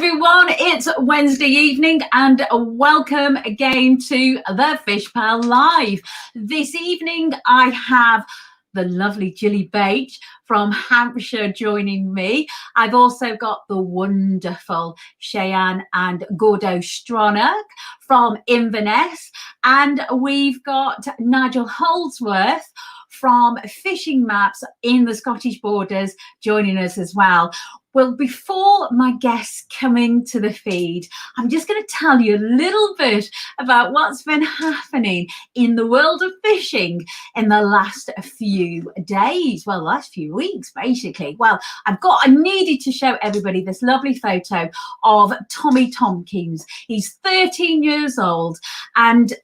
everyone, it's Wednesday evening and welcome again to the FishPal Live. This evening I have the lovely Gilly Bate from Hampshire joining me. I've also got the wonderful Cheyenne and Gordo Stronach from Inverness, and we've got Nigel Houldsworth from Fishing Maps in the Scottish Borders joining us as well. Well, before my guests come into the feed, I'm just going to tell you a little bit about what's been happening in the world of fishing in the last few days, well, last few weeks, basically. Well, I needed to show everybody this lovely photo of Tommy Tompkins. He's 13 years old, and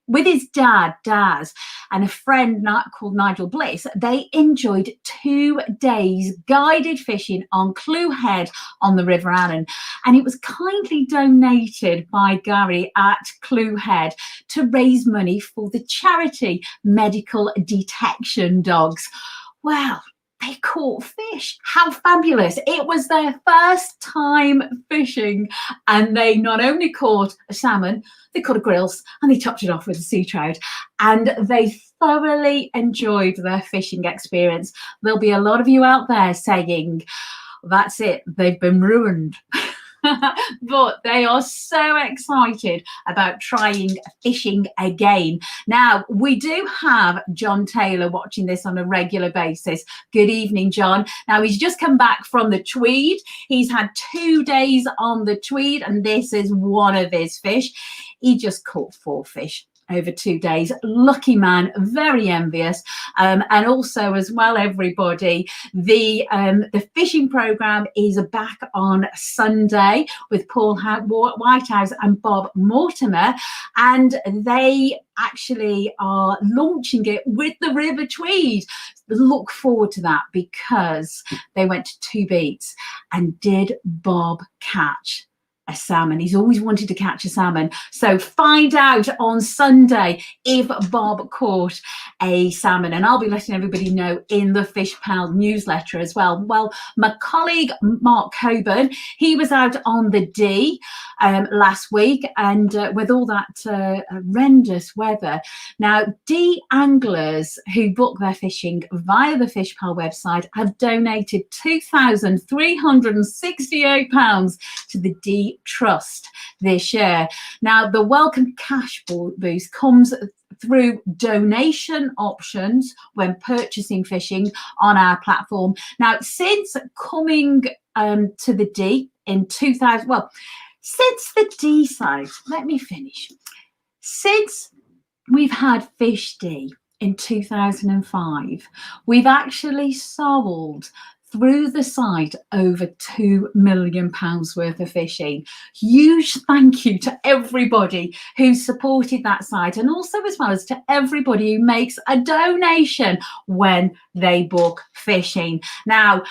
with his dad, Daz, and a friend called Nigel Bliss, they enjoyed 2 days guided fishing on Clew Head on the River Arun. And it was kindly donated by Gary at Clew Head to raise money for the charity Medical Detection Dogs. Well, they caught fish. How fabulous. It was their first time fishing, and they not only caught a salmon, they caught a grilse and they topped it off with a sea trout, and they thoroughly enjoyed their fishing experience. There'll be a lot of you out there saying, that's it, they've been ruined. But they are so excited about trying fishing again. Now, we do have John Taylor watching this on a regular basis. Good evening, John. Now, he's just come back from the Tweed. He's had 2 days on the Tweed, and this is one of his fish. He just caught 4 fish over 2 days. Lucky man, very envious. And also as well, everybody, the fishing program is back on Sunday with Paul Whitehouse and Bob Mortimer, and they actually are launching it with the River Tweed. Look forward to that, because they went to 2 beats, and did Bob catch a salmon? He's always wanted to catch a salmon, so find out on Sunday if Bob caught a salmon, and I'll be letting everybody know in the FishPal newsletter as well. Well, my colleague Mark Coburn, he was out on the D last week, and with all that horrendous weather. Now, D anglers who book their fishing via the FishPal website have donated £2,368 to the D Trust this year. Now, the welcome cash boost comes through donation options when purchasing fishing on our platform. Now, since coming to the D in 2000, well, since the D site, let me finish. Since we've had Fish D in 2005, we've actually sold through the site over £2 million worth of fishing. Huge thank you to everybody who supported that site, and also as well as to everybody who makes a donation when they book fishing. Now,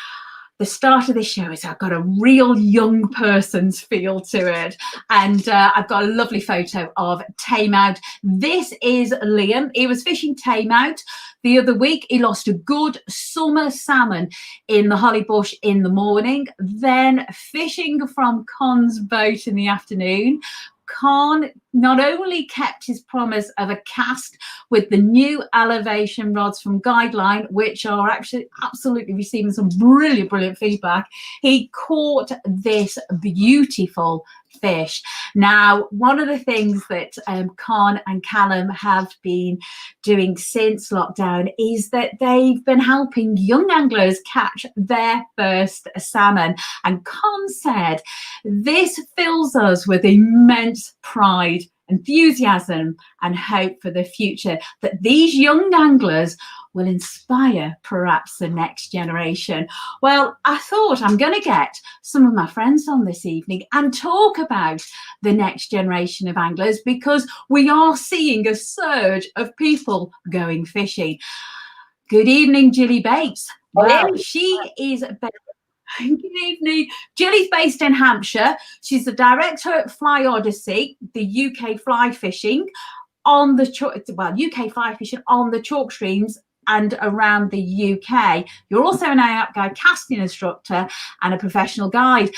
the start of this show is I've got a real young person's feel to it, and I've got a lovely photo of Tame Out. This is Liam. He was fishing Tame Out the other week. He lost a good summer salmon in the Holly Bush in the morning, then fishing from Con's boat in the afternoon. Con not only kept his promise of a cast with the new elevation rods from Guideline, which are actually absolutely receiving some brilliant feedback, he caught this beautiful fish. Now, one of the things that Con and Callum have been doing since lockdown is that they've been helping young anglers catch their first salmon. And Con said, this fills us with immense pride, enthusiasm and hope for the future, that these young anglers will inspire perhaps the next generation. Well, I thought I'm going to get some of my friends on this evening and talk about the next generation of anglers, because we are seeing a surge of people going fishing. Good evening, Gilly Bate. Well, she is good evening. Gilly's based in Hampshire. She's the director at Fly Odyssey, the UK fly fishing on the UK fly fishing on the chalk streams and around the UK. You're also an out-guide casting instructor and a professional guide.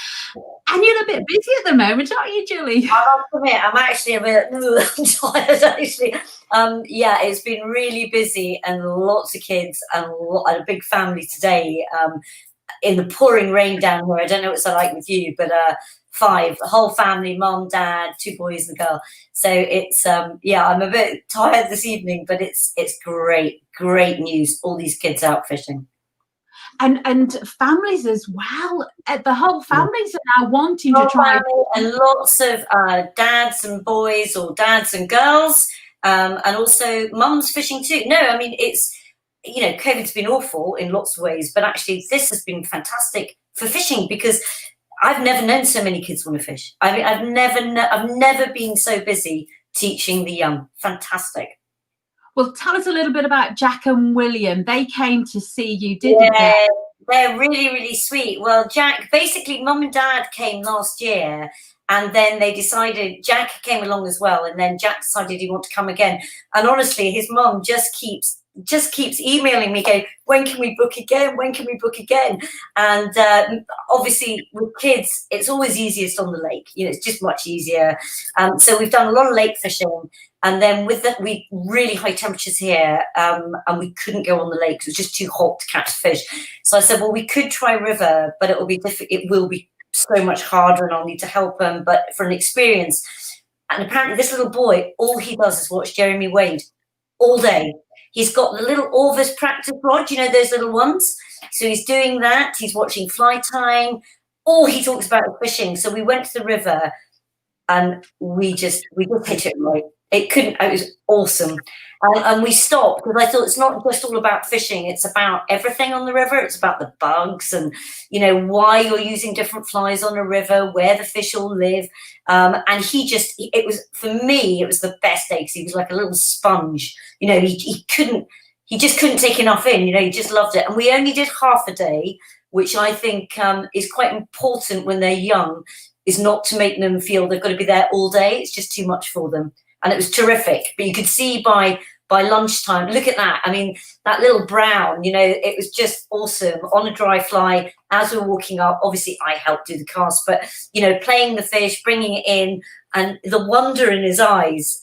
And you're a bit busy at the moment, aren't you, Gilly? I'll admit, I'm actually a bit tired, actually. Yeah, it's been really busy and lots of kids and a big family today in the pouring rain down here. I don't know what's like with you, but 5, the whole family, mum, dad, 2 boys and a girl. So it's, yeah, I'm a bit tired this evening, but it's great news. All these kids out fishing. And families as well. The whole families are now wanting to try. And lots of dads and boys or dads and girls, and also mums fishing too. No, I mean, it's, you know, COVID's been awful in lots of ways, but actually this has been fantastic for fishing because I've never known so many kids want to fish. I mean, I've never been so busy teaching the young. Fantastic. Well, tell us a little bit about Jack and William. They came to see you, didn't they? They're really sweet. Well, Jack, basically, mum and dad came last year, and then they decided, Jack came along as well, and then Jack decided he wanted to come again. And honestly, his mum just keeps emailing me, going, when can we book again? When can we book again? And obviously, with kids, it's always easiest on the lake. You know, it's just much easier. So we've done a lot of lake fishing. And then with that, we really high temperatures here, and we couldn't go on the lake. It was just too hot to catch fish. So I said, well, we could try river, but it will be so much harder, and I'll need to help them. But for an experience, and apparently this little boy, all he does is watch Jeremy Wade all day. He's got the little Orvis practice rod, you know, those little ones. So he's doing that. He's watching fly tying. All he talks about is fishing. So we went to the river, and we just hit it right. It was awesome. And we stopped because I thought it's not just all about fishing. It's about everything on the river. It's about the bugs and, you know, why you're using different flies on a river, where the fish all live. And it was, for me, it was the best day because he was like a little sponge. You know, he just couldn't take enough in. You know, he just loved it. And we only did half a day, which I think is quite important when they're young, is not to make them feel they've got to be there all day. It's just too much for them. And it was terrific. But you could see by lunchtime, look at that. I mean, that little brown, you know, it was just awesome on a dry fly. As we were walking up, obviously I helped do the cast, but, you know, playing the fish, bringing it in, and the wonder in his eyes,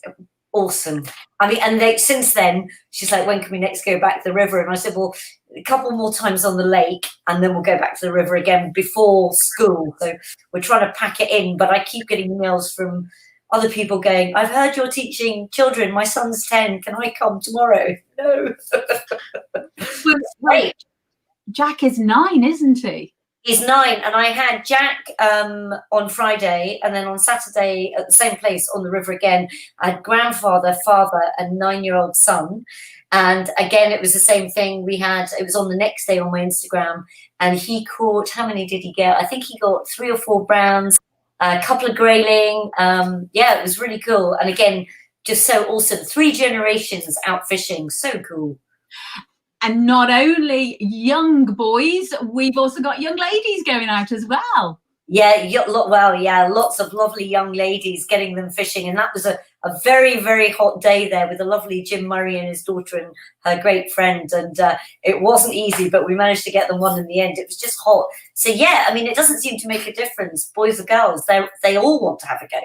awesome. I mean, and since then, she's like, when can we next go back to the river? And I said, well, a couple more times on the lake, and then we'll go back to the river again before school. So we're trying to pack it in, but I keep getting emails from other people going, I've heard you're teaching children. My son's 10. Can I come tomorrow? No. Wait, Jack is 9, isn't he? He's 9. And I had Jack on Friday, and then on Saturday at the same place on the river again, I had grandfather, father, and 9-year-old son. And again, it was the same thing. It was on the next day on my Instagram, and he caught, how many did he get? I think he got 3 or 4 browns, a couple of grayling. Yeah, it was really cool. And again, just so awesome. 3 generations out fishing. So cool. And not only young boys, we've also got young ladies going out as well. Yeah, lots of lovely young ladies, getting them fishing. And that was a very, very hot day there with the lovely Jim Murray and his daughter and her great friend. And it wasn't easy, but we managed to get them one in the end. It was just hot. So, yeah, I mean, it doesn't seem to make a difference, boys or girls. They all want to have a go.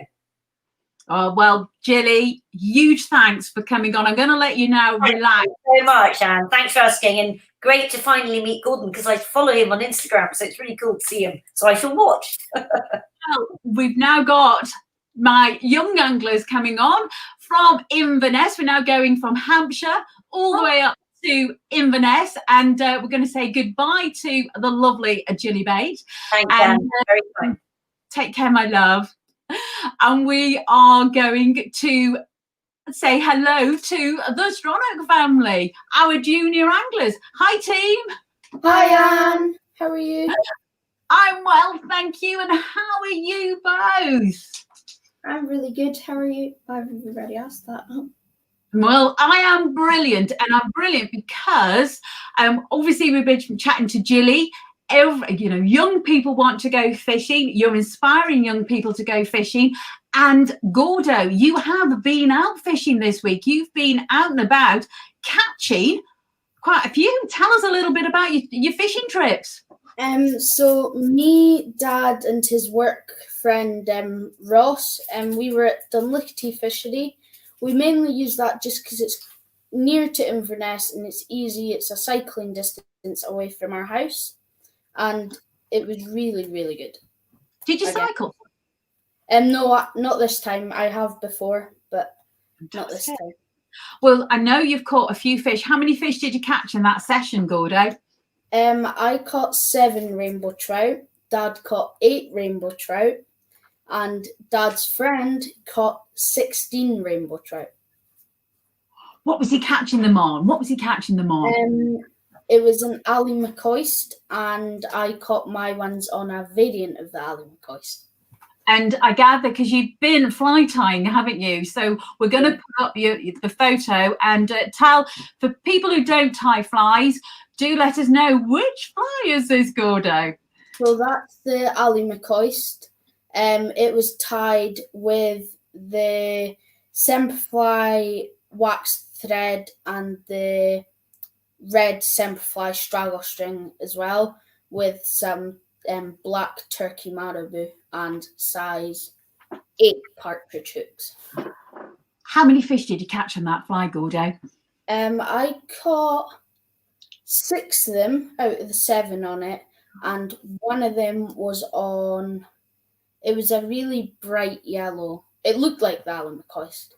Oh, well, Gilly, huge thanks for coming on. I'm going to let you now relax. Thank you so much, Anne. Thanks for asking. And great to finally meet Gordon, because I follow him on Instagram, so it's really cool to see him. So I shall watch. Well, we've now got my young anglers coming on from Inverness. We're now going from Hampshire all the way up to Inverness, and we're going to say goodbye to the lovely Gilly Bate. Thanks, Anne. Very kind. Take care, my love. And we are going to say hello to the Stronach family, our junior anglers. Hi, team. Hi, Anne. How are you? I'm well, thank you. And how are you both? I'm really good. How are you? I've already asked that. Well, I am brilliant, and I'm brilliant because obviously we've been chatting to Gilly. Young people want to go fishing. You're inspiring young people to go fishing. And Gordo, you have been out fishing this week. You've been out and about catching quite a few. Tell us a little bit about your fishing trips. So me, Dad, and his work friend Ross, we were at Dunlichty Fishery. We mainly use that just because it's near to Inverness and it's easy. It's a cycling distance away from our house, and it was really, really good. Did you cycle? No, not this time. I have before, but not this time. Well, I know you've caught a few fish. How many fish did you catch in that session, Gordo? I caught 7 rainbow trout. Dad caught 8 rainbow trout, and Dad's friend caught 16 rainbow trout. What was he catching them on? It was an Ally McCoist, and I caught my ones on a variant of the Ally McCoist. And I gather, because you've been fly tying, haven't you? So we're going to put up the photo and tell, for people who don't tie flies, do let us know which fly is this, Gordo? So that's the Ally McCoist. It was tied with the Semperfly wax thread and the red Semperfly straggler string as well, with some black turkey marabou and size 8 partridge hooks. How many fish did you catch on that fly, Gordo? I caught 6 of them out of the 7 on it, and one of them was on, it was a really bright yellow. It looked like the Ally McCoist.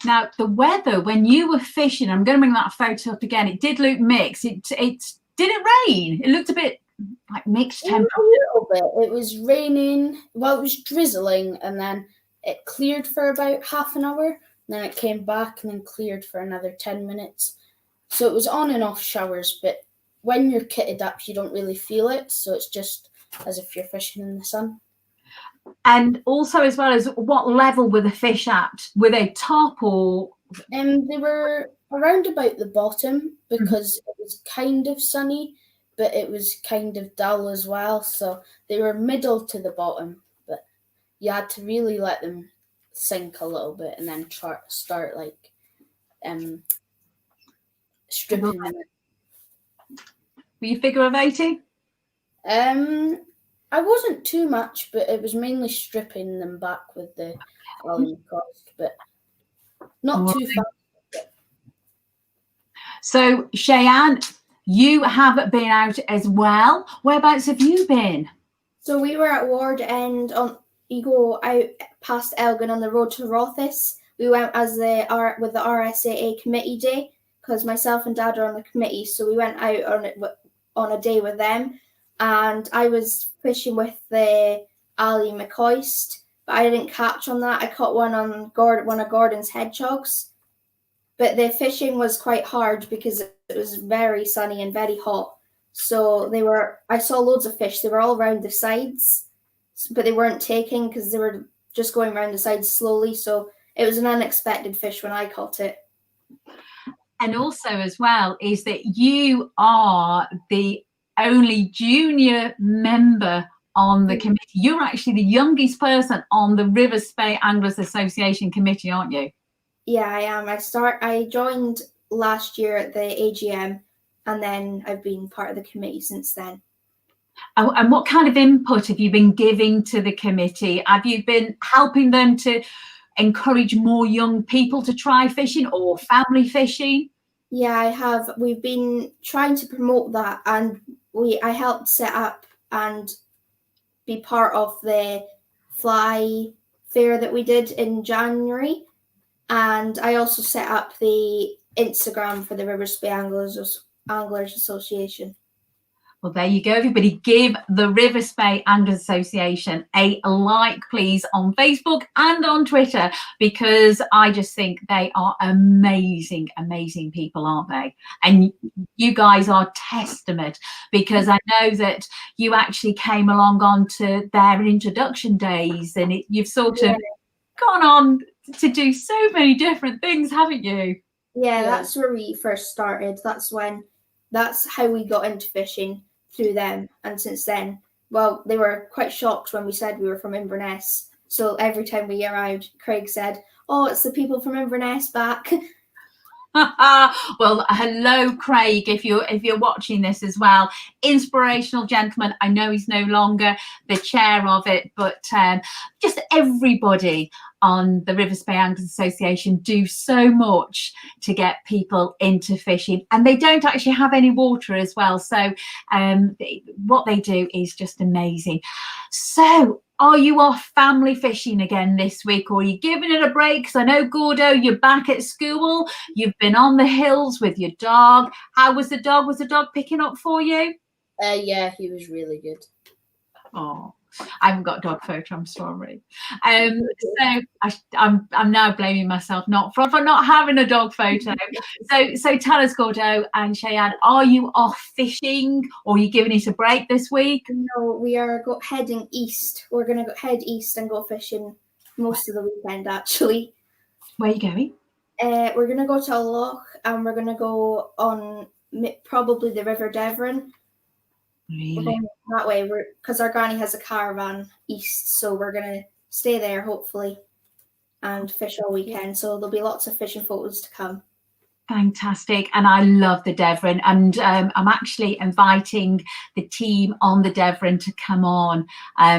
Now, the weather, when you were fishing, I'm going to bring that photo up again, it did look mixed. Did it rain? It looked a bit like mixed temperature. A little bit. It was raining. Well, it was drizzling, and then it cleared for about half an hour. And then it came back and then cleared for another 10 minutes. So it was on and off showers, but when you're kitted up, you don't really feel it. So it's just as if you're fishing in the sun. And also, as well as, what level were the fish at? Were they top or? They were around about the bottom because it was kind of sunny, but it was kind of dull as well. So they were middle to the bottom, but you had to really let them sink a little bit and then start like stripping them. Were you figure of 80? I wasn't too much, but it was mainly stripping them back with the Ally McCoist, but not too fast. So, Cheyenne, you have been out as well. Whereabouts have you been? So we were at Ward End. You go out past Elgin on the road to Rothes. We went with the RSAA committee day because myself and Dad are on the committee, so we went out on a day with them. And I was fishing with the Ally McCoist, but I didn't catch on that. I caught one on one of Gordon's hedgehogs. But the fishing was quite hard because it was very sunny and very hot. So I saw loads of fish. They were all around the sides, but they weren't taking because they were just going around the sides slowly. So it was an unexpected fish when I caught it. And also as well is that you are the only junior member on the committee. You're actually the youngest person on the Rivers Bay Anglers Association committee, aren't you? Yeah, I am. I joined last year at the AGM, and then I've been part of the committee since then. And what kind of input have you been giving to the committee? Have you been helping them to encourage more young people to try fishing or family fishing? Yeah, I have. We've been trying to promote that, and I helped set up and be part of the fly fair that we did in January. And I also set up the Instagram for the Rivers Bay Anglers Association. Well, there you go, everybody. Give the Rivers Bay Anglers Association a like, please, on Facebook and on Twitter, because I just think they are amazing, amazing people, aren't they? And you guys are testament, because I know that you actually came along onto their introduction days, and you've sort of gone on to do so many different things, haven't you? Yeah, that's where we first started. That's how we got into fishing, through them. And since then, well, they were quite shocked when we said we were from Inverness. So every time we arrived, Craig said, "Oh, it's the people from Inverness back." Well, hello, Craig, if you're watching this as well. Inspirational gentleman. I know he's no longer the chair of it, but just everybody on the Rivers Bay Anglers Association do so much to get people into fishing, and they don't actually have any water as well. So what they do is just amazing. So are you off family fishing again this week, or are you giving it a break? Because I know, Gordo, you're back at school. You've been on the hills with your dog. How was the dog? Was the dog picking up for you? Yeah, he was really good. Oh, I haven't got a dog photo. I'm sorry. So I'm now blaming myself for not having a dog photo. So tell us, Gordo and Cheyenne, are you off fishing, or are you giving it a break this week? No, we are heading east. We're going to head east and go fishing most of the weekend, actually. Where are you going? We're going to go to a loch, and we're going to go on probably the River Devon. Really? That way, because our granny has a caravan east, so we're going to stay there, hopefully, and fish all weekend. So there'll be lots of fishing photos to come. Fantastic. And I love the Devon, and I'm actually inviting the team on the Devon to come on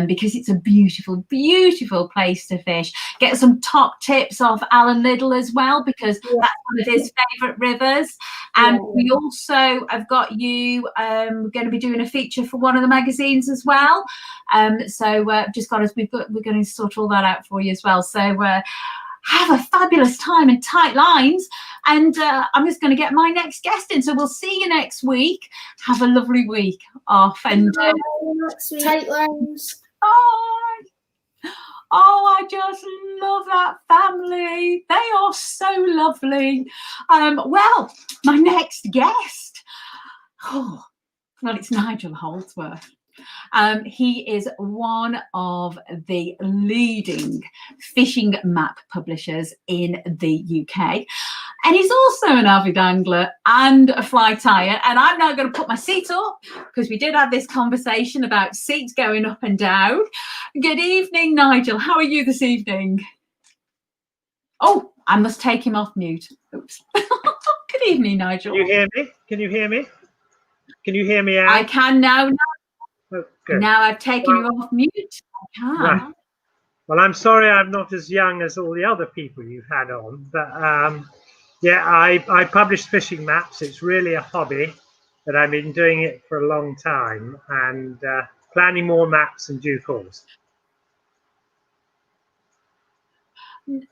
because it's a beautiful, beautiful place to fish. Get some top tips off Alan Liddell as well, because that's one of his favourite rivers. And we also have got you going to be doing a feature for one of the magazines as well. Just got us, we're going to sort all that out for you as well. So have a fabulous time in tight lines, and I'm just going to get my next guest in. So we'll see you next week. Have a lovely week off, and tight lines. Oh, I just love that family. They are so lovely. Well, my next guest. Well, it's Nigel Houldsworth. He is one of the leading fishing map publishers in the UK. And he's also an avid angler and a fly tyer. And I'm now going to put my seat up, because we did have this conversation about seats going up and down. Good evening, Nigel. How are you this evening? Oh, I must take him off mute. Oops. Good evening, Nigel. Can you hear me? Can you hear me? Can you hear me, Anne? I can now. Oh, good. Now I've taken you off mute. I can. Right. Well, I'm sorry I'm not as young as all the other people you've had on, but yeah, I publish fishing maps. It's really a hobby, but I've been doing it for a long time, and planning more maps in due course.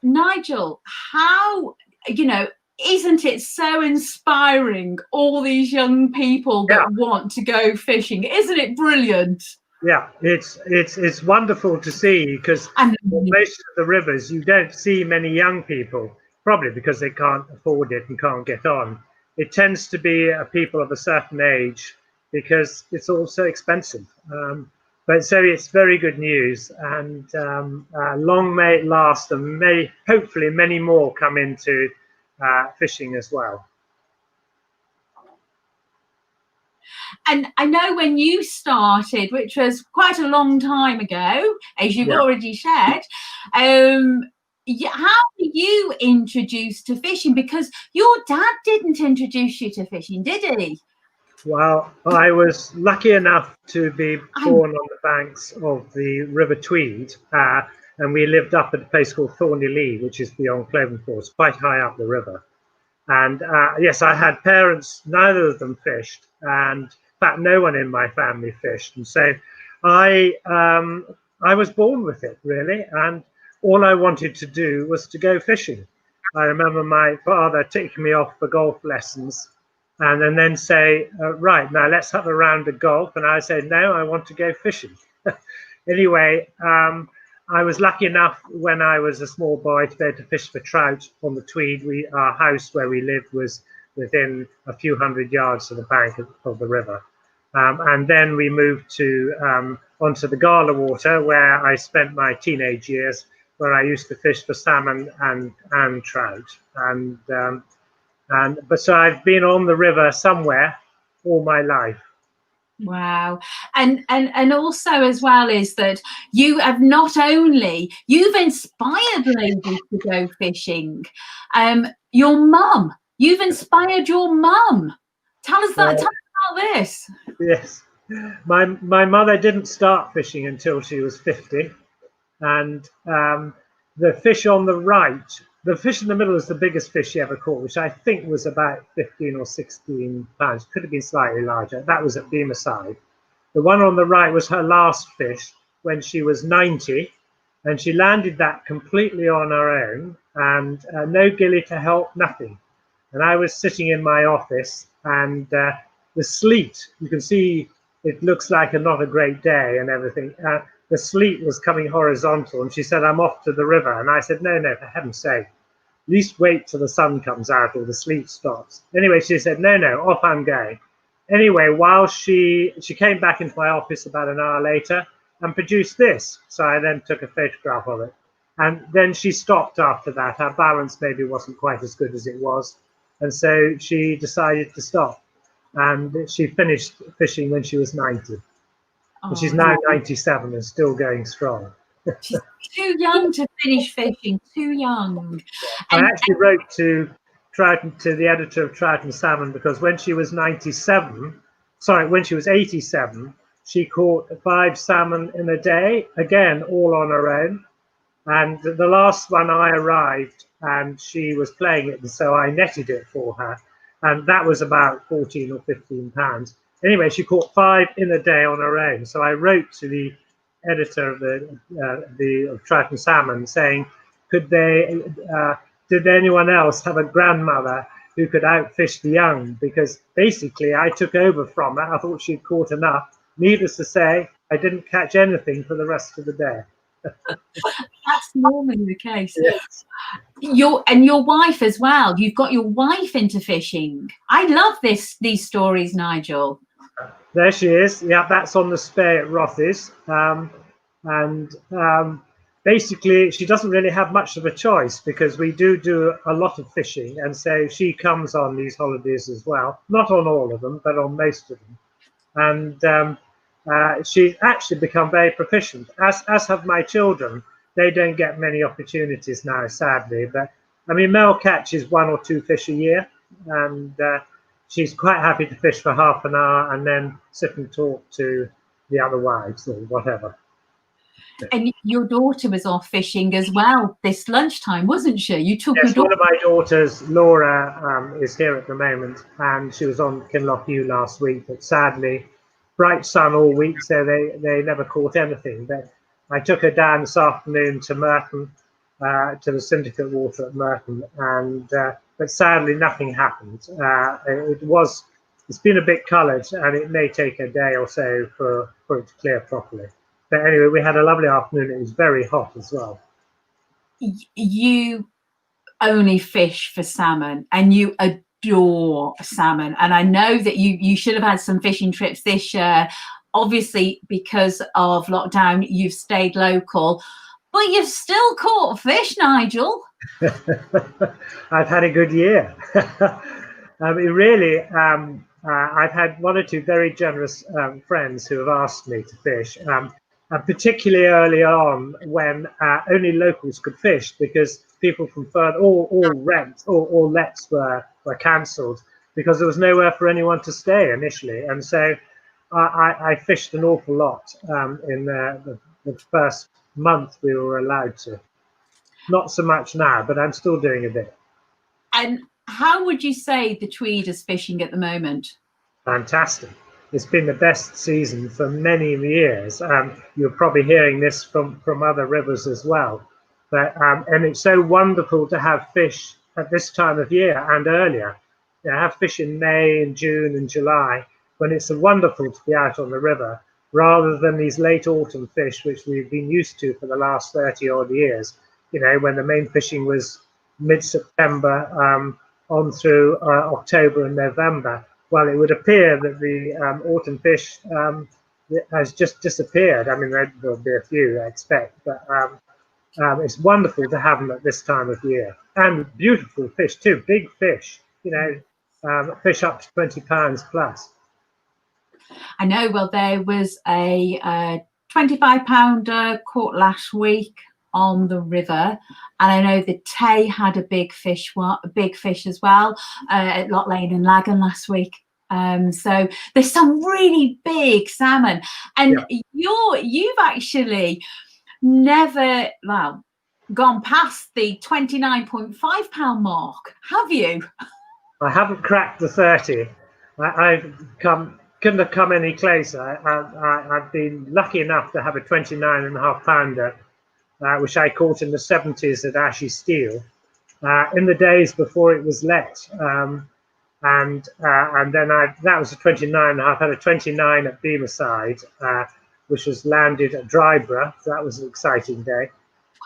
Nigel, how, isn't it so inspiring, all these young people that want to go fishing? Isn't it brilliant? Yeah, it's wonderful to see, because on most of the rivers you don't see many young people, probably because they can't afford it and can't get on. It tends to be people of a certain age, because it's all so expensive. But so it's very good news, and long may it last, and may hopefully many more come into fishing as well. And I know when you started, which was quite a long time ago, as you've already shared, how were you introduced to fishing? Because your dad didn't introduce you to fishing, did he? Well, I was lucky enough to be born on the banks of the River Tweed, and we lived up at a place called Thorney Lee, which is beyond Clovenforth, quite high up the river. And yes, I had parents, neither of them fished, and in fact, no one in my family fished. And so I was born with it, really, and all I wanted to do was to go fishing. I remember my father taking me off for golf lessons, and then say, right, now let's have a round of golf. And I said, no, I want to go fishing. Anyway, I was lucky enough when I was a small boy to be able to fish for trout on the Tweed. Our house where we lived was within a few hundred yards of the bank of the river. And then we moved to onto the Gala water, where I spent my teenage years, where I used to fish for salmon and trout. But so I've been on the river somewhere all my life. Wow. And also as well is that you have you've inspired ladies to go fishing. Your mum You've inspired your mum. Tell us that. Tell us about this. Yes. My mother didn't start fishing until she was 50. And the fish on the right, the fish in the middle is the biggest fish she ever caught, which I think was about 15 or 16 pounds. Could have been slightly larger. That was at Beamerside. The one on the right was her last fish when she was 90, and she landed that completely on her own, and no gilly to help, nothing. And I was sitting in my office, and the sleet, you can see it looks like not a great day and everything. The sleet was coming horizontal, and she said, I'm off to the river. And I said, no, for heaven's sake, at least wait till the sun comes out or the sleet stops. Anyway, she said, no, off I'm going. Anyway, while she came back into my office about an hour later and produced this. So I then took a photograph of it. And then she stopped after that. Her balance maybe wasn't quite as good as it was. And so she decided to stop. And she finished fishing when she was 90. And she's now 97 and still going strong. She's too young to finish fishing, too young. I actually wrote to the editor of Trout and Salmon, because when she was 87, when she was 87, she caught 5 salmon in a day, again, all on her own. And the last one I arrived and she was playing it, and so I netted it for her. And that was about 14 or 15 pounds. Anyway, she caught 5 in a day on her own. So I wrote to the editor of Trout and Salmon saying, did anyone else have a grandmother who could outfish the young? Because basically I took over from her. I thought she'd caught enough. Needless to say, I didn't catch anything for the rest of the day. That's normally the case. Yes. Your wife as well. You've got your wife into fishing. I love these stories, Nigel. There she is. Yeah, that's on the Spey at Rothes. Basically, she doesn't really have much of a choice, because we do a lot of fishing, and so she comes on these holidays as well. Not on all of them, but on most of them. And she's actually become very proficient, as have my children. They don't get many opportunities now, sadly. But I mean, Mel catches 1 or 2 fish a year, and she's quite happy to fish for half an hour and then sit and talk to the other wives or whatever. And your daughter was off fishing as well this lunchtime, wasn't she? You took Yes, your one of my daughters, Laura, is here at the moment, and she was on Kinloch Ewe last week, but sadly, bright sun all week, so they never caught anything. But I took her down this afternoon to Merton, to the syndicate water at Merton, and but sadly nothing happened. It's been a bit coloured, and it may take a day or so for it to clear properly. But anyway, we had a lovely afternoon. It was very hot as well. You only fish for salmon, and you adore salmon. And I know that you should have had some fishing trips this year. Obviously, because of lockdown, you've stayed local, but you've still caught fish, Nigel. I've had a good year. I've had 1 or 2 very generous friends who have asked me to fish. Particularly early on, when only locals could fish, because people from further, all lets were cancelled, because there was nowhere for anyone to stay initially. And so I fished an awful lot in the first month we were allowed to. Not so much now, but I'm still doing a bit. And how would you say the Tweed is fishing at the moment? Fantastic. It's been the best season for many years. You're probably hearing this from other rivers as well. But and it's so wonderful to have fish at this time of year and earlier. You know, have fish in May and June and July, when it's wonderful to be out on the river, rather than these late autumn fish, which we've been used to for the last 30 odd years. You know, when the main fishing was mid-September on through October and November. Well, it would appear that the autumn fish has just disappeared. I mean, there'll be a few, I expect, but it's wonderful to have them at this time of year. And beautiful fish too, big fish, you know, fish up to 20 pounds plus. I know, well, there was a 25-pounder caught last week on the river, and I know the Tay had a big fish as well at Loch Lane and Lagan last week. So there's some really big salmon, and you've actually never gone past the 29.5 pound mark, have you? I haven't cracked the 30. Couldn't have come any closer. I've been lucky enough to have a 29.5 pounder, which I caught in the 70s at Ashy Steel, in the days before it was let. And then that was a 29.5. I had a 29 at Beamerside, which was landed at Dryborough. So that was an exciting day.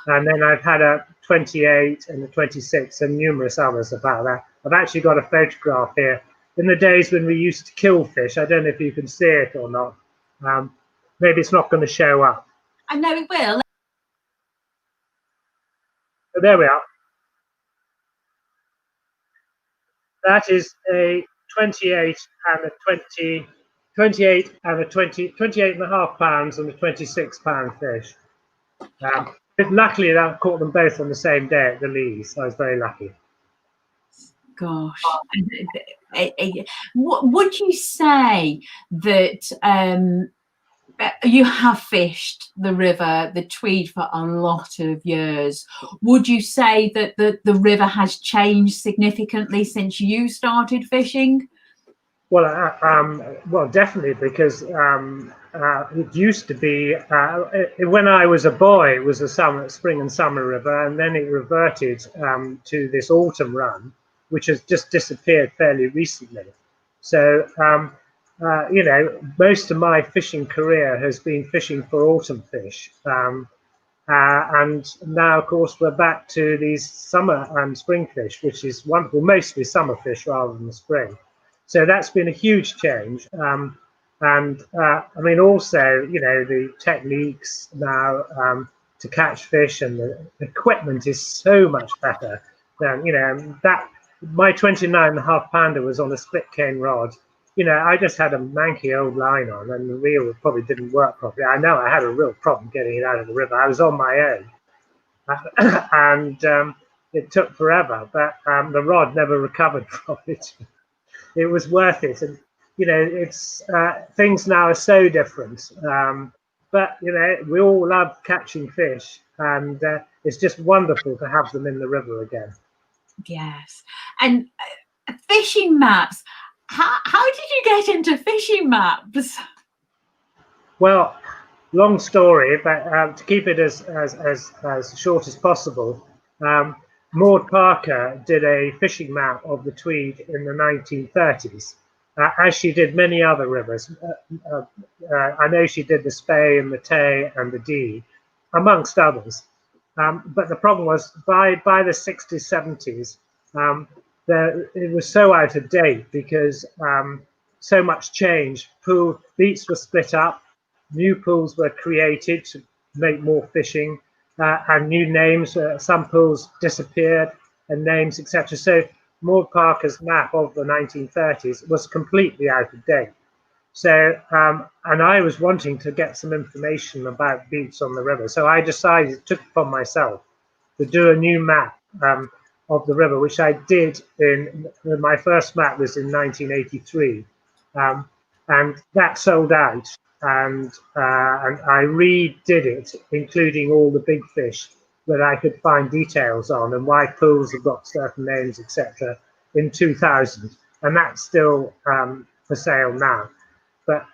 And then I've had a 28 and a 26 and numerous others about that. I've actually got a photograph here. In the days when we used to kill fish, I don't know if you can see it or not. Maybe it's not going to show up. I know it will. So there we are. That is a 28 and a 20, 28 and a 20, 28.5 pounds and a 26 pound fish. Luckily, I caught them both on the same day at the Lees. I was very lucky. Gosh, would you say that you have fished the river, the Tweed, for a lot of years? Would you say that the river has changed significantly since you started fishing? Well, well, definitely, because it used to be when I was a boy, it was a spring and summer river, and then it reverted to this autumn run, which has just disappeared fairly recently. So, you know, most of my fishing career has been fishing for autumn fish. And now, of course, we're back to these summer and spring fish, which is wonderful, mostly summer fish rather than spring. So that's been a huge change. I mean, also, you know, the techniques now to catch fish and the equipment is so much better than, you know, that my 29.5 pounder was on a split cane rod. You know, I just had a manky old line on, and the reel probably didn't work properly. I know I had a real problem getting it out of the river. I was on my own, and it took forever, but the rod never recovered from it. It was worth it, and you know, it's things now are so different. But you know, we all love catching fish, and it's just wonderful to have them in the river again. Yes, and fishing maps. How did you get into fishing maps? Well, long story, but to keep it as short as possible, Maud Parker did a fishing map of the Tweed in the 1930s, as she did many other rivers. I know she did the Spey and the Tay and the Dee, amongst others. But the problem was, by the 60s, 70s, it was so out of date because so much changed. Beats were split up, new pools were created to make more fishing, and new names. Some pools disappeared and names, etc. So Maud Parker's map of the 1930s was completely out of date. So, and I was wanting to get some information about beats on the river. So I decided, took it upon myself to do a new map of the river, which I did my first map was in 1983. And that sold out. And I redid it, including all the big fish that I could find details on and why pools have got certain names, etc. in 2000. And that's still for sale now. But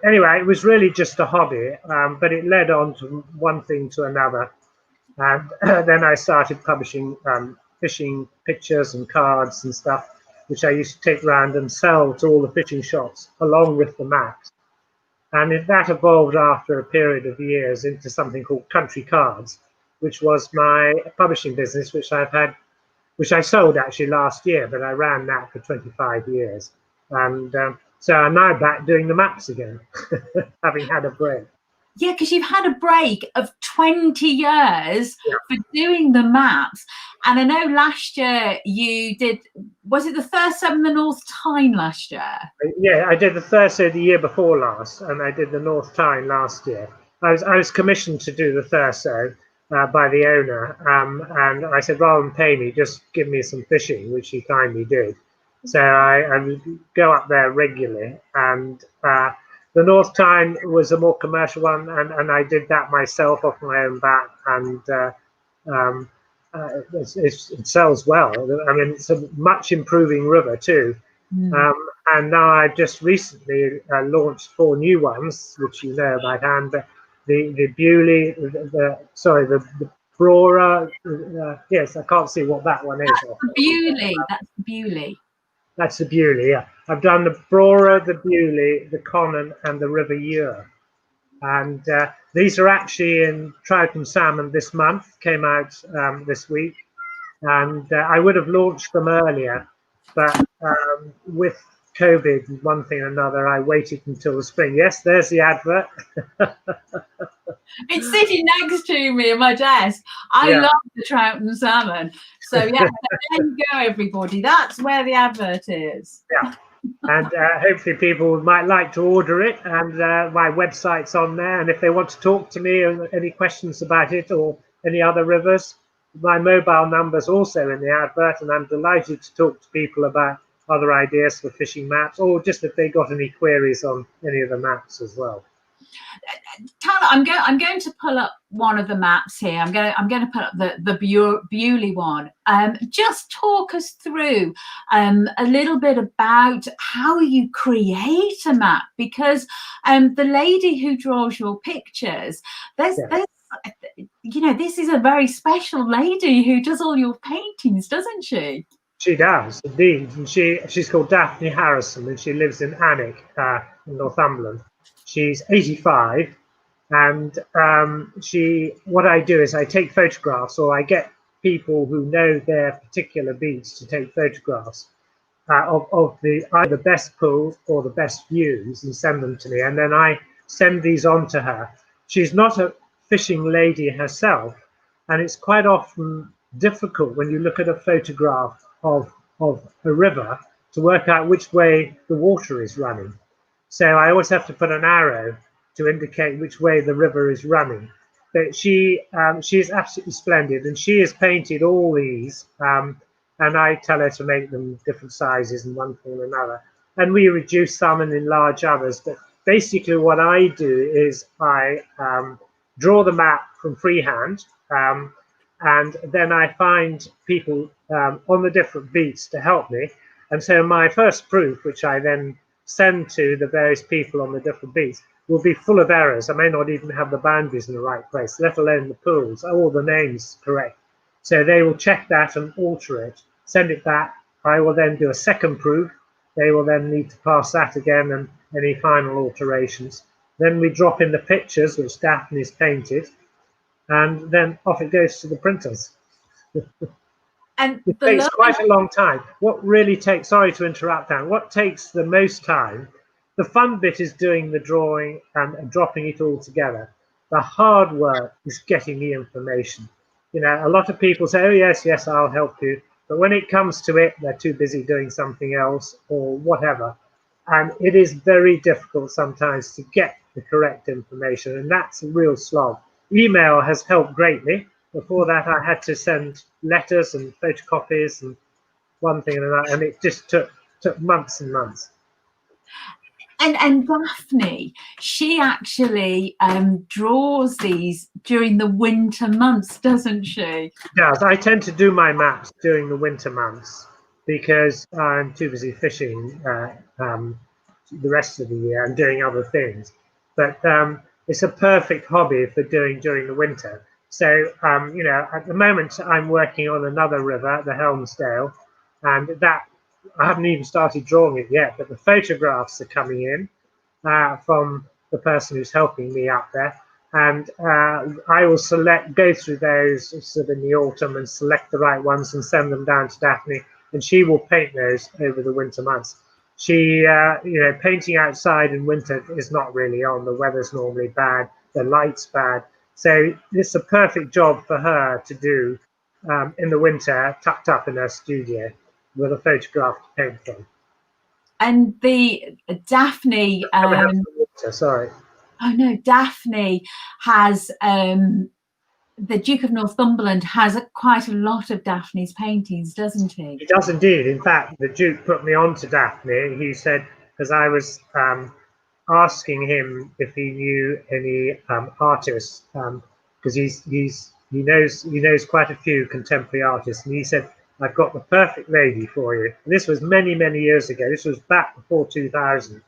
anyway, it was really just a hobby, but it led on to one thing to another. And then I started publishing fishing pictures and cards and stuff, which I used to take around and sell to all the fishing shops along with the maps. And that evolved after a period of years into something called Country Cards, which was my publishing business, which I sold actually last year, but I ran that for 25 years. And so I'm now back doing the maps again, having had a break. Yeah, because you've had a break of 20 years for doing the maps. And I know last year you did, was it the Thurso and the North Tyne last year? Yeah, I did the Thurso the year before last, and I did the North Tyne last year. I was commissioned to do the Thurso, by the owner, and I said, rather than pay me, just give me some fishing, which he kindly did. So I would go up there regularly, and the North Tyne was a more commercial one, and I did that myself off my own bat, and it sells well. I mean, it's a much improving river too. And now I've just recently launched 4 new ones, which you know by hand. The Bewley, the Brora. Yes, I can't see what that one is. Bewley. That's Bewley. That's the Bewley, yeah. I've done the Brora, the Bewley, the Conan, and the River Ure. And these are actually in trout and salmon this month, came out this week. And I would have launched them earlier, but with COVID and one thing and another, I waited until the spring. Yes, there's the advert. It's sitting next to me at my desk. I love the trout and salmon. So yeah, there you go, everybody. That's where the advert is. Yeah. And hopefully people might like to order it, and my website's on there. And if they want to talk to me or any questions about it or any other rivers, my mobile number's also in the advert, and I'm delighted to talk to people about other ideas for fishing maps, or just if they got any queries on any of the maps as well. Tana, I'm going to pull up one of the maps here. I'm going to put up the Bewley one. Just talk us through a little bit about how you create a map, because the lady who draws your pictures, there's you know, this is a very special lady who does all your paintings, doesn't she? She does, indeed. And she's called Daphne Harrison, and she lives in Alnwick in Northumberland. She's 85, and what I do is I take photographs, or I get people who know their particular beats to take photographs of the either best pools or the best views, and send them to me, and then I send these on to her. She's not a fishing lady herself, and it's quite often difficult when you look at a photograph of a river to work out which way the water is running. So I always have to put an arrow to indicate which way the river is running. But she is absolutely splendid, and she has painted all these, and I tell her to make them different sizes and one thing and another. And we reduce some and enlarge others. But basically what I do is I draw the map from freehand, and then I find people on the different beats to help me. And so my first proof, which I then send to the various people on the different beats, will be full of errors. I may not even have the boundaries in the right place, let alone the pools, all the names correct. So they will check that and alter it, send it back. I will then do a second proof. They will then need to pass that again and any final alterations. Then we drop in the pictures, which Daphne's painted, and then off it goes to the printers. And it takes quite a long time. What really takes, sorry to interrupt, Dan, what takes the most time, the fun bit is doing the drawing and dropping it all together. The hard work is getting the information. You know, a lot of people say, oh, yes, I'll help you. But when it comes to it, they're too busy doing something else or whatever. And it is very difficult sometimes to get the correct information. And that's a real slog. Email has helped greatly. Before that, I had to send letters and photocopies and one thing and another. And it just took months and months. And Daphne, she actually draws these during the winter months, doesn't she? Yes, I tend to do my maps during the winter months because I'm too busy fishing the rest of the year and doing other things. But it's a perfect hobby for doing during the winter. So, you know, at the moment I'm working on another river, the Helmsdale, and that I haven't even started drawing it yet, but the photographs are coming in from the person who's helping me up there. And I will go through those sort of in the autumn and select the right ones and send them down to Daphne, and she will paint those over the winter months. She, you know, painting outside in winter is not really on. The weather's normally bad, the light's bad. So it's a perfect job for her to do in the winter, tucked up in her studio with a photograph to paint from. And the Daphne, sorry. Oh no, Daphne has the Duke of Northumberland has quite a lot of Daphne's paintings, doesn't he? He does indeed. In fact, the Duke put me on to Daphne. He said, because I was asking him if he knew any artists, because he knows quite a few contemporary artists, and he said, I've got the perfect lady for you. And this was many years ago. This was back before 2000,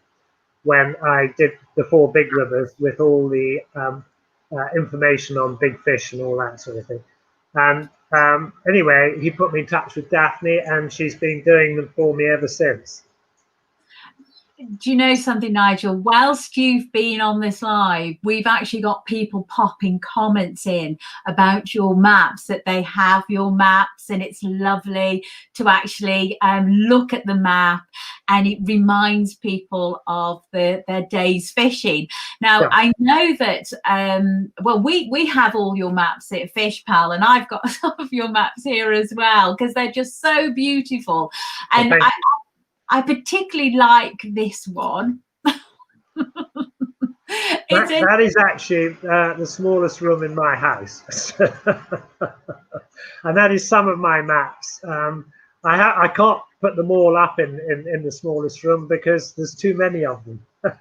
when I did the 4 big rivers with all the information on big fish and all that sort of thing. And anyway, he put me in touch with Daphne, and she's been doing them for me ever since. Do you know something, Nigel? Whilst you've been on this live, we've actually got people popping comments in about your maps, that they have your maps, and it's lovely to actually look at the map, and it reminds people of their days fishing. Now, yeah. I know that, well, we have all your maps at FishPal, and I've got some of your maps here as well, because they're just so beautiful. And okay. I particularly like this one. That is actually the smallest room in my house. And that is some of my maps. I can't put them all up in the smallest room because there's too many of them. But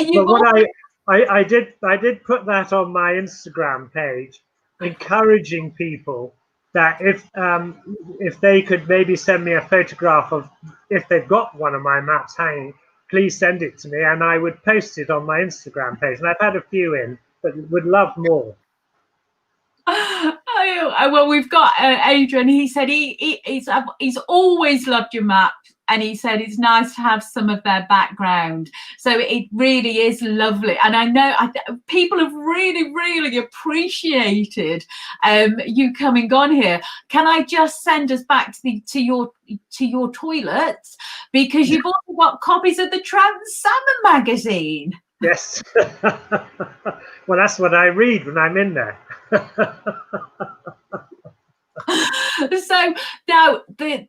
what I did put that on my Instagram page, encouraging people that if they could maybe send me a photograph of, if they've got one of my maps hanging, please send it to me, and I would post it on my Instagram page. And I've had a few in, but would love more. Well, we've got Adrian. He said he's always loved your map, and he said it's nice to have some of their background. So it really is lovely, and I know people have really appreciated you coming on here. Can I just send us back to your toilets, because you've also got copies of the Trout and Salmon magazine? Yes. Well, that's what I read when I'm in there. So now the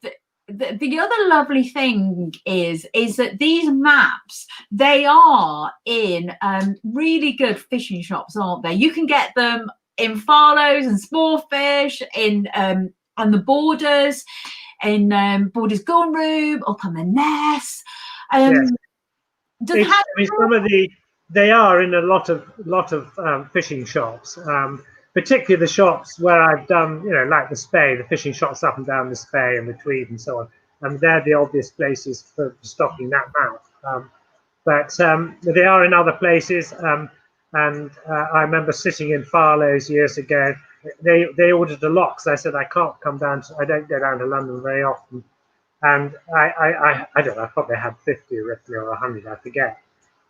other lovely thing is that these maps, they are in really good fishing shops, aren't they? You can get them in Farlow's and Small Fish, in on the Borders, in Borders Gun Room, up on the Ness. Yes. They are in a lot of fishing shops, particularly the shops where I've done, like the Spey, the fishing shops up and down the Spey and the Tweed and so on. And they're the obvious places for stocking that map. But they are in other places. And I remember sitting in Farlow's years ago. They ordered a lot because I said I can't come down. I don't go down to London very often. And I don't know, I probably had 50 roughly or 100, I forget.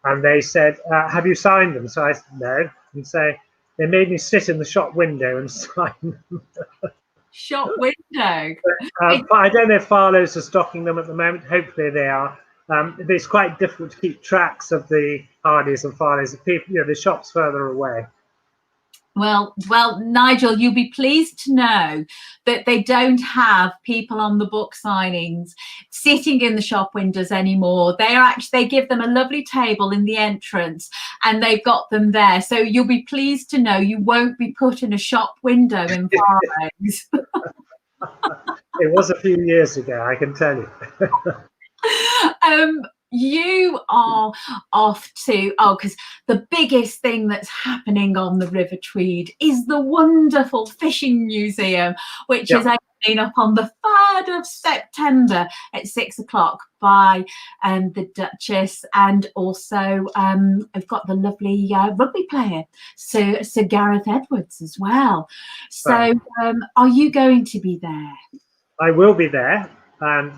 And they said, have you signed them? So I said, no. And so they made me sit in the shop window and sign them. Shop window? But I don't know if Farlow's are stocking them at the moment. Hopefully they are. But it's quite difficult to keep tracks of the Hardys and Farlow's. The shop's further away. Well, Nigel, you'll be pleased to know that they don't have people on the book signings sitting in the shop windows anymore. They give them a lovely table in the entrance, and they've got them there. So you'll be pleased to know you won't be put in a shop window in Farlow's. It was a few years ago, I can tell you. You are off to, because the biggest thing that's happening on the River Tweed is the wonderful fishing museum, which is opening up on the 3rd of September at 6 o'clock by the Duchess, and also I've got the lovely rugby player, Sir Gareth Edwards, as well. So are you going to be there? I will be there. And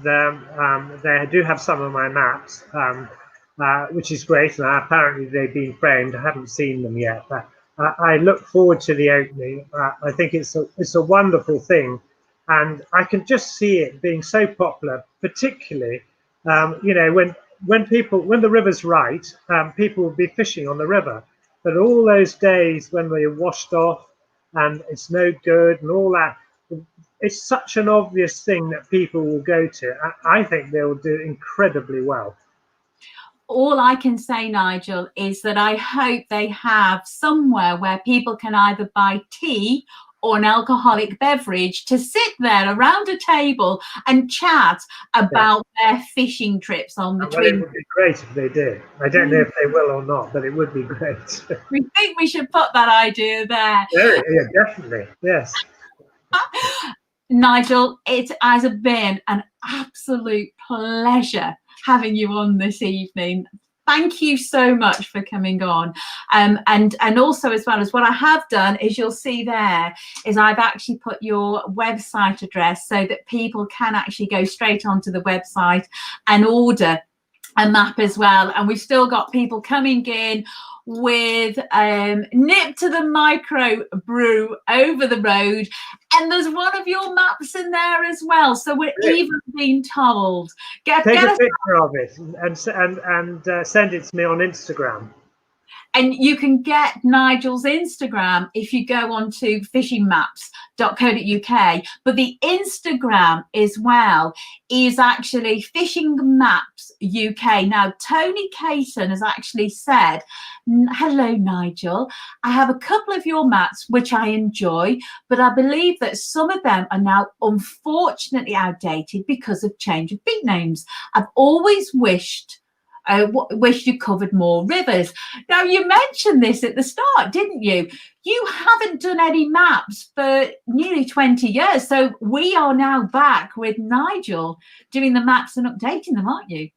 they do have some of my maps, which is great. And apparently they've been framed. I haven't seen them yet, but I look forward to the opening. I think it's a wonderful thing, and I can just see it being so popular. Particularly, when the river's right, people will be fishing on the river. But all those days when they're washed off and it's no good and all that. It's such an obvious thing that people will go to. I think they will do incredibly well. all I can say, Nigel, is that I hope they have somewhere where people can either buy tea or an alcoholic beverage to sit there around a table and chat about their fishing trips on the Well, it Twin. would be great if they did. I don't know if they will or not, but it would be great. We think we should put that idea there. Yeah, definitely. Yes. Nigel, it has been an absolute pleasure having you on this evening. Thank you so much for coming on. And also, as well as what I have done, is you'll see there is I've actually put your website address so that people can actually go straight onto the website and order a map as well. And we've still got people coming in with nip to the micro brew over the road, and there's one of your maps in there as well, so we're even being told Take a picture of it and send it to me on Instagram. And you can get Nigel's Instagram if you go on to fishingmaps.co.uk. But the Instagram as well is actually Fishing Maps UK. Now, Tony Caton has actually said, hello, Nigel. I have a couple of your maps, which I enjoy, but I believe that some of them are now unfortunately outdated because of change of beat names. I've always wished you covered more rivers. Now, you mentioned this at the start, didn't you? You haven't done any maps for nearly 20 years. So we are now back with Nigel doing the maps and updating them, aren't you?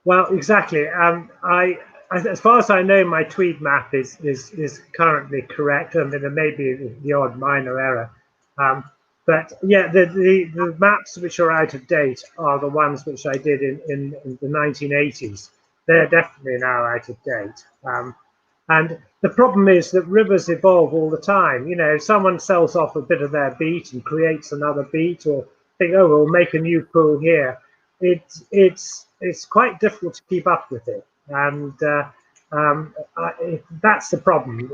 Well, exactly. As far as I know, my Tweed map is currently correct. I mean, there may be the odd minor error. But yeah, the maps which are out of date are the ones which I did in the 1980s. They're definitely now out of date. And the problem is that rivers evolve all the time. You know, if someone sells off a bit of their beat and creates another beat, or think, oh, we'll make a new pool here, it's quite difficult to keep up with it. And that's the problem.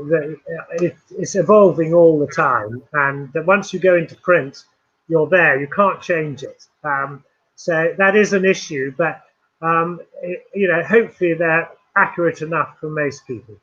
It's evolving all the time, and once you go into print, you're there. You can't change it. So that is an issue, but you know, hopefully they're accurate enough for most people.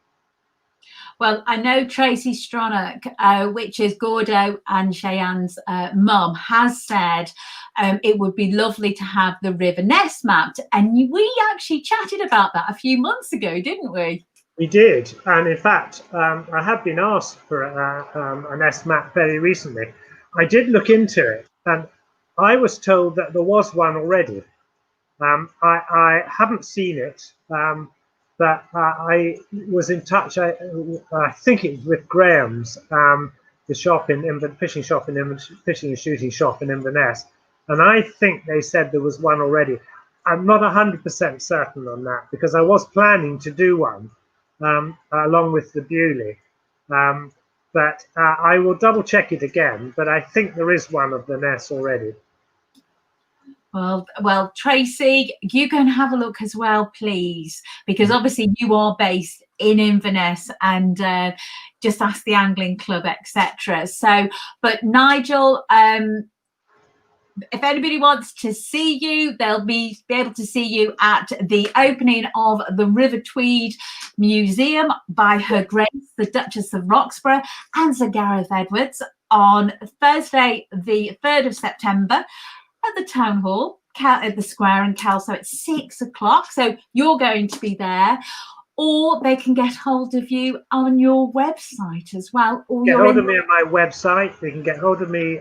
Well, I know Tracy Stronach, which is Gordo and Cheyenne's mum, has said it would be lovely to have the Inverness mapped. And we actually chatted about that a few months ago, didn't we? We did. And in fact, I have been asked for an S map very recently. I did look into it, and I was told that there was one already. I haven't seen it. But I was in touch, I think it was with Graham's, the shop fishing and shooting shop in Inverness, and I think they said there was one already. I'm not 100% certain on that, because I was planning to do one along with the Bewley, but I will double check it again. But I think there is one of the Ness already. Well, Tracy, you go and have a look as well, please, because obviously you are based in Inverness, and just ask the angling club, etc. So, but Nigel, if anybody wants to see you, they'll be able to see you at the opening of the River Tweed Museum by Her Grace, the Duchess of Roxburgh, and Sir Gareth Edwards on Thursday, the 3rd of September. At the town hall at the square in Kelso at 6 o'clock. So you're going to be there, or they can get hold of you on your website as well. Or get hold of me on my website. They can get hold of me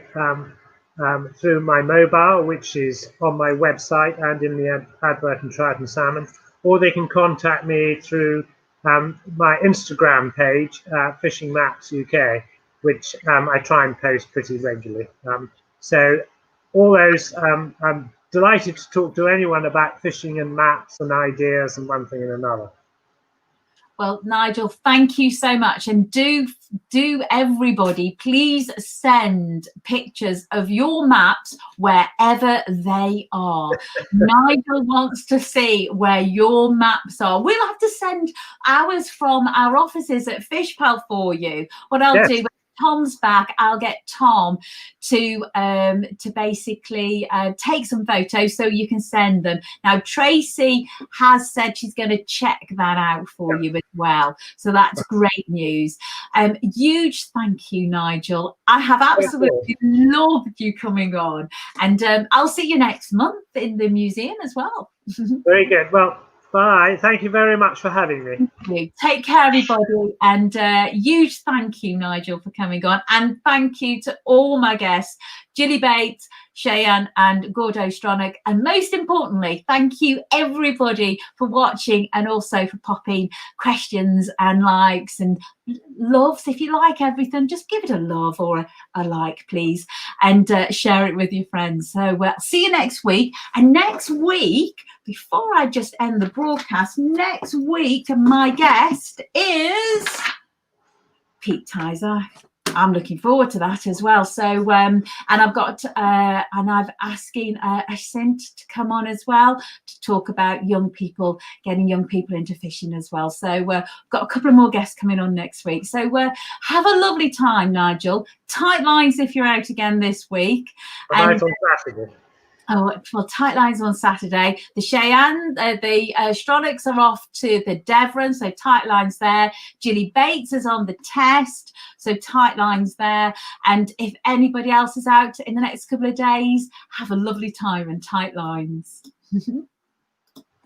through my mobile, which is on my website and in the advert in Trout and Salmon, or they can contact me through my Instagram page, Fishing Maps UK, which I try and post pretty regularly. So all those, I'm delighted to talk to anyone about fishing and maps and ideas and one thing and another. Well, Nigel, thank you so much. And do everybody please send pictures of your maps wherever they are. Nigel wants to see where your maps are. We'll have to send ours from our offices at FishPal for you. What I'll do, Tom's back, I'll get Tom to basically take some photos so you can send them. Now, Tracy has said she's going to check that out for you as well. So that's great news. Huge thank you, Nigel. I have absolutely loved you coming on. And I'll see you next month in the museum as well. Very good. Well, bye. Thank you very much for having me. Thank you. Take care, everybody. And huge thank you, Nigel, for coming on. And thank you to all my guests, Gilly Bate, Cheyenne and Gordo Stronach. And most importantly, thank you, everybody, for watching and also for popping questions and likes and loves. If you like everything, just give it a love or a like, please, and share it with your friends. So see you next week. And next week, before I just end the broadcast, next week my guest is Pete Tizer. I'm looking forward to that as well. So and I've got and I've asking Ascent to come on as well to talk about young people, getting young people into fishing as well. So got a couple of more guests coming on next week. So have a lovely time, Nigel. Tight lines if you're out again this week. And on Saturday. Oh, well, tight lines on Saturday. The Cheyenne, the Stronachs are off to the Devon, so tight lines there. Gilly Bates is on the test, so tight lines there. And if anybody else is out in the next couple of days, have a lovely time and tight lines.